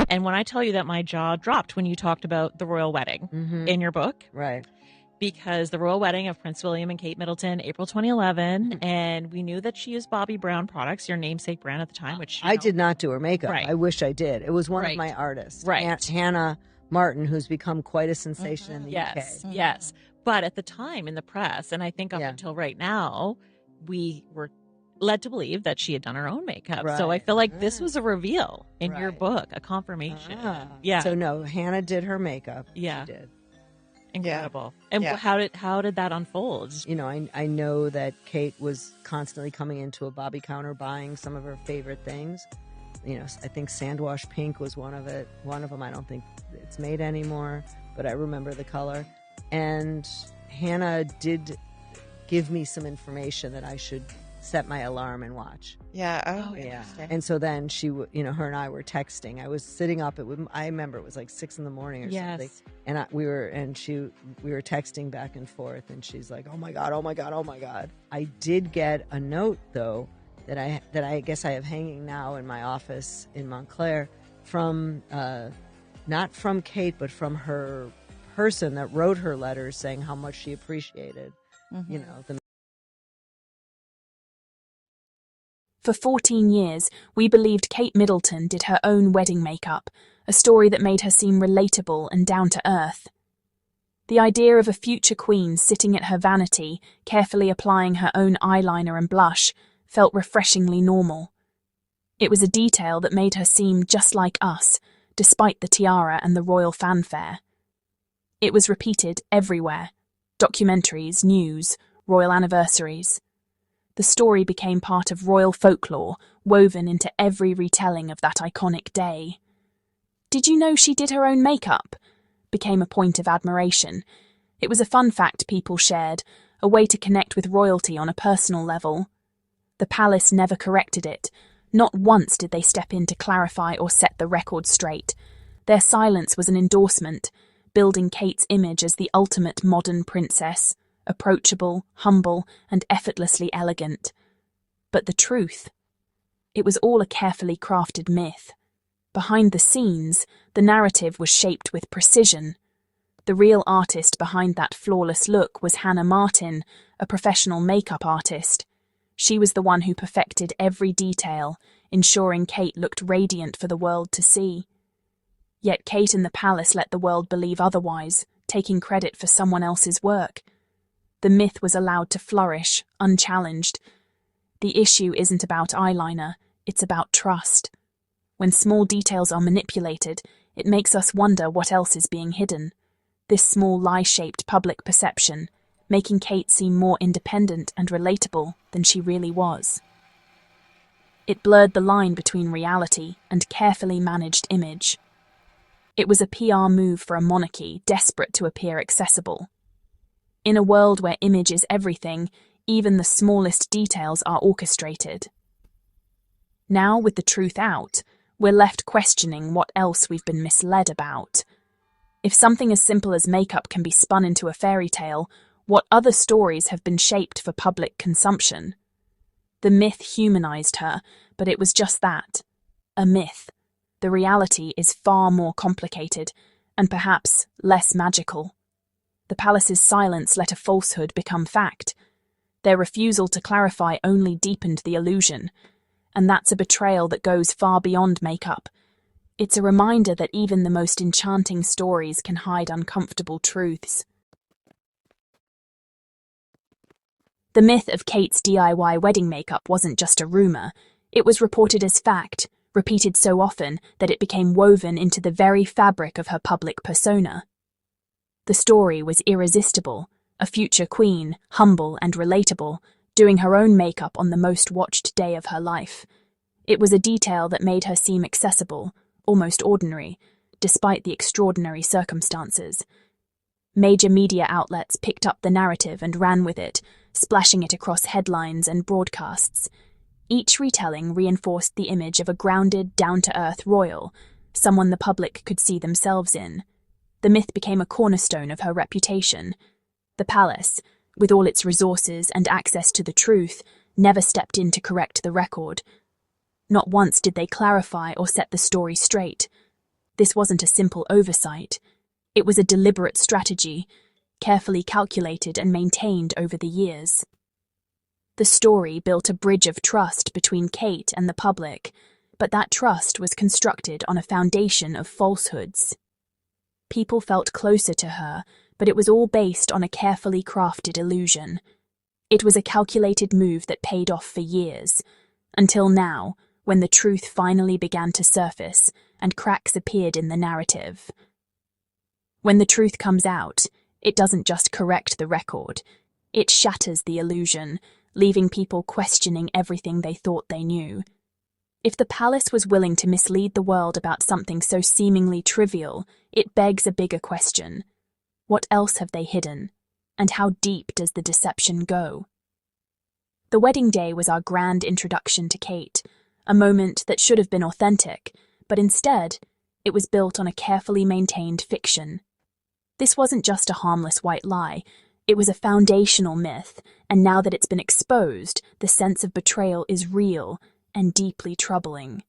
And when I tell you that my jaw dropped when you talked about the royal wedding in your book. Right. Because the royal wedding of Prince William and Kate Middleton, April 2011, and we knew that she used Bobbi Brown products, your namesake brand at the time, which I did not do her makeup. Right. I wish I did. It was one of my artists, Hannah Martin, who's become quite a sensation in the UK. Yes. But at the time in the press, and I think up until right now, we were led to believe that she had done her own makeup. Right. So I feel like this was a reveal in your book, a confirmation. Yeah. So no, Hannah did her makeup. Yeah. She did. Incredible. And how did that unfold? You know, I know that Kate was constantly coming into a Bobby counter buying some of her favorite things. You know, I think Sandwash Pink was one of them. I don't think it's made anymore, but I remember the color. And Hannah did give me some information that I should set my alarm and watch. Yeah. Oh, yeah. And so then she, her and I were texting. I was sitting up. I remember it was like 6 a.m. or something. And we were texting back and forth. And she's like, "Oh my god, oh my god, oh my god." I did get a note though that I guess I have hanging now in my office in Montclair from not from Kate, but from her person that wrote her letters saying how much she appreciated, the. For 14 years, we believed Kate Middleton did her own wedding makeup, a story that made her seem relatable and down to earth. The idea of a future queen sitting at her vanity, carefully applying her own eyeliner and blush, felt refreshingly normal. It was a detail that made her seem just like us, despite the tiara and the royal fanfare. It was repeated everywhere: documentaries, news, royal anniversaries. The story became part of royal folklore, woven into every retelling of that iconic day. "Did you know she did her own makeup?" became a point of admiration. It was a fun fact people shared, a way to connect with royalty on a personal level. The palace never corrected it. Not once did they step in to clarify or set the record straight. Their silence was an endorsement, building Kate's image as the ultimate modern princess. Approachable, humble, and effortlessly elegant. But the truth? It was all a carefully crafted myth. Behind the scenes, the narrative was shaped with precision. The real artist behind that flawless look was Hannah Martin, a professional makeup artist. She was the one who perfected every detail, ensuring Kate looked radiant for the world to see. Yet Kate and the palace let the world believe otherwise, taking credit for someone else's work. The myth was allowed to flourish, unchallenged. The issue isn't about eyeliner, it's about trust. When small details are manipulated, it makes us wonder what else is being hidden. This small lie shaped public perception, making Kate seem more independent and relatable than she really was. It blurred the line between reality and carefully managed image. It was a PR move for a monarchy desperate to appear accessible. In a world where image is everything, even the smallest details are orchestrated. Now, with the truth out, we're left questioning what else we've been misled about. If something as simple as makeup can be spun into a fairy tale, what other stories have been shaped for public consumption? The myth humanized her, but it was just that, a myth. The reality is far more complicated, and perhaps less magical. The palace's silence let a falsehood become fact. Their refusal to clarify only deepened the illusion. And that's a betrayal that goes far beyond makeup. It's a reminder that even the most enchanting stories can hide uncomfortable truths. The myth of Kate's DIY wedding makeup wasn't just a rumor. It was reported as fact, repeated so often that it became woven into the very fabric of her public persona. The story was irresistible, a future queen, humble and relatable, doing her own makeup on the most watched day of her life. It was a detail that made her seem accessible, almost ordinary, despite the extraordinary circumstances. Major media outlets picked up the narrative and ran with it, splashing it across headlines and broadcasts. Each retelling reinforced the image of a grounded, down-to-earth royal, someone the public could see themselves in. The myth became a cornerstone of her reputation. The palace, with all its resources and access to the truth, never stepped in to correct the record. Not once did they clarify or set the story straight. This wasn't a simple oversight. It was a deliberate strategy, carefully calculated and maintained over the years. The story built a bridge of trust between Kate and the public, but that trust was constructed on a foundation of falsehoods. People felt closer to her, but it was all based on a carefully crafted illusion. It was a calculated move that paid off for years, until now, when the truth finally began to surface and cracks appeared in the narrative. When the truth comes out, it doesn't just correct the record, it shatters the illusion, leaving people questioning everything they thought they knew. If the palace was willing to mislead the world about something so seemingly trivial, it begs a bigger question. What else have they hidden? And how deep does the deception go? The wedding day was our grand introduction to Kate, a moment that should have been authentic, but instead, it was built on a carefully maintained fiction. This wasn't just a harmless white lie, it was a foundational myth, and now that it's been exposed, the sense of betrayal is real and deeply troubling.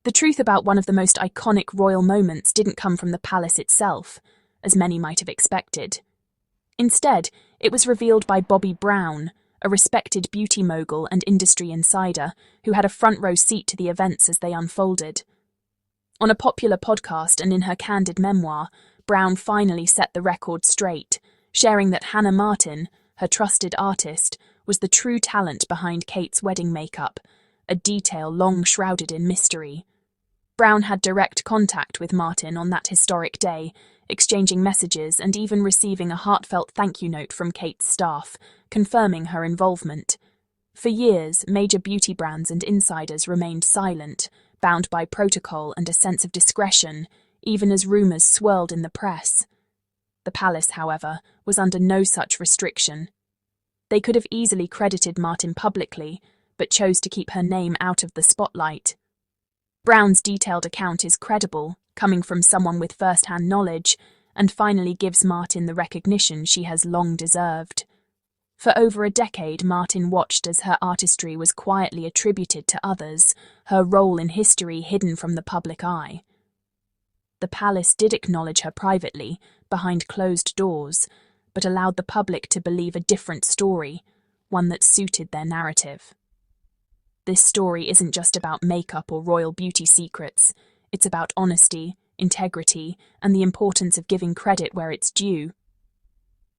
The truth about one of the most iconic royal moments didn't come from the palace itself, as many might have expected. Instead, it was revealed by Bobbi Brown, a respected beauty mogul and industry insider who had a front-row seat to the events as they unfolded. On a popular podcast and in her candid memoir, Brown finally set the record straight, sharing that Hannah Martin, her trusted artist, was the true talent behind Kate's wedding makeup, a detail long shrouded in mystery. Brown had direct contact with Martin on that historic day, exchanging messages and even receiving a heartfelt thank you note from Kate's staff, confirming her involvement. For years, major beauty brands and insiders remained silent, bound by protocol and a sense of discretion, even as rumours swirled in the press. The palace, however, was under no such restriction. They could have easily credited Martin publicly, but chose to keep her name out of the spotlight. Brown's detailed account is credible, coming from someone with first-hand knowledge, and finally gives Martin the recognition she has long deserved. For over a decade, Martin watched as her artistry was quietly attributed to others, her role in history hidden from the public eye. The palace did acknowledge her privately, behind closed doors, but allowed the public to believe a different story, one that suited their narrative. This story isn't just about makeup or royal beauty secrets, it's about honesty, integrity, and the importance of giving credit where it's due.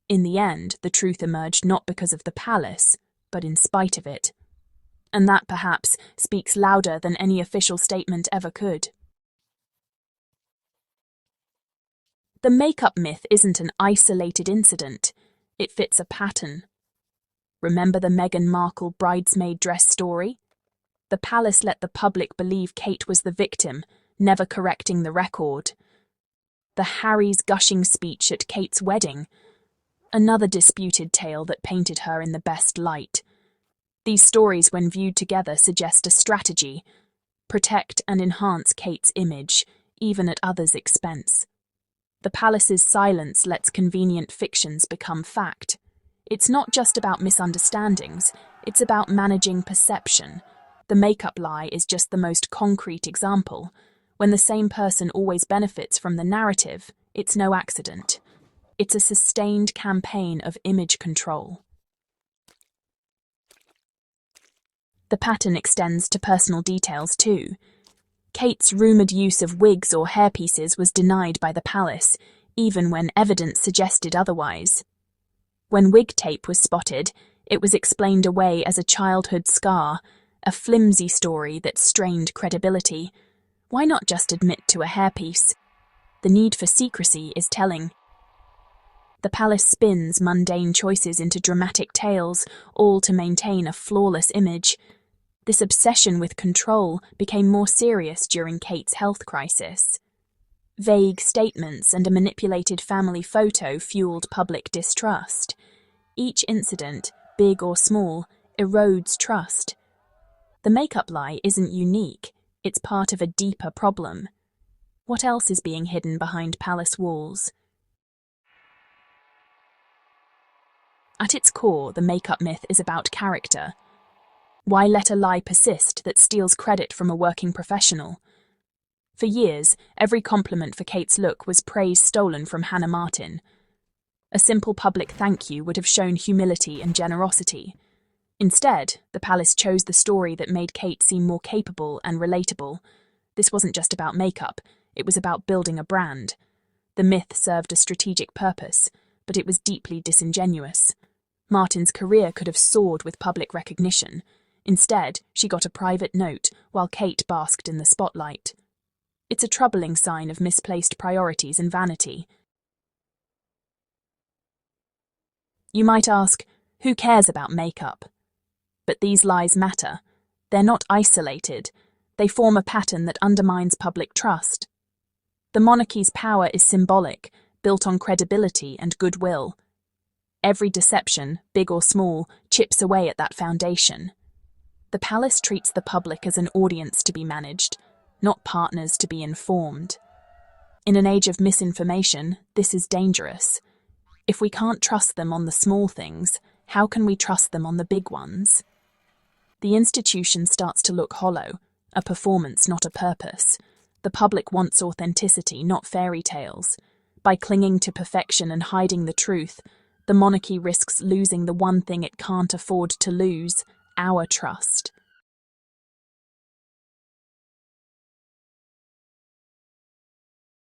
In the end, the truth emerged not because of the palace, but in spite of it. And that, perhaps, speaks louder than any official statement ever could. The makeup myth isn't an isolated incident, it fits a pattern. Remember the Meghan Markle bridesmaid dress story? The palace let the public believe Kate was the victim, never correcting the record. The Harry's gushing speech at Kate's wedding, another disputed tale that painted her in the best light. These stories, when viewed together, suggest a strategy: protect and enhance Kate's image, even at others' expense. The palace's silence lets convenient fictions become fact. It's not just about misunderstandings, it's about managing perception. The makeup lie is just the most concrete example. When the same person always benefits from the narrative, it's no accident. It's a sustained campaign of image control. The pattern extends to personal details too. Kate's rumoured use of wigs or hairpieces was denied by the palace, even when evidence suggested otherwise. When wig tape was spotted, it was explained away as a childhood scar, a flimsy story that strained credibility. Why not just admit to a hairpiece? The need for secrecy is telling. The palace spins mundane choices into dramatic tales, all to maintain a flawless image. This obsession with control became more serious during Kate's health crisis. Vague statements and a manipulated family photo fueled public distrust. Each incident, big or small, erodes trust. The makeup lie isn't unique, it's part of a deeper problem. What else is being hidden behind palace walls? At its core, the makeup myth is about character. Why let a lie persist that steals credit from a working professional? For years, every compliment for Kate's look was praise stolen from Hannah Martin. A simple public thank you would have shown humility and generosity. Instead, the palace chose the story that made Kate seem more capable and relatable. This wasn't just about makeup, it was about building a brand. The myth served a strategic purpose, but it was deeply disingenuous. Martin's career could have soared with public recognition. Instead, she got a private note while Kate basked in the spotlight. It's a troubling sign of misplaced priorities and vanity. You might ask, who cares about makeup? But these lies matter. They're not isolated. They form a pattern that undermines public trust. The monarchy's power is symbolic, built on credibility and goodwill. Every deception, big or small, chips away at that foundation. The palace treats the public as an audience to be managed, not partners to be informed. In an age of misinformation, this is dangerous. If we can't trust them on the small things, how can we trust them on the big ones? The institution starts to look hollow, a performance, not a purpose. The public wants authenticity, not fairy tales. By clinging to perfection and hiding the truth, the monarchy risks losing the one thing it can't afford to lose, our trust.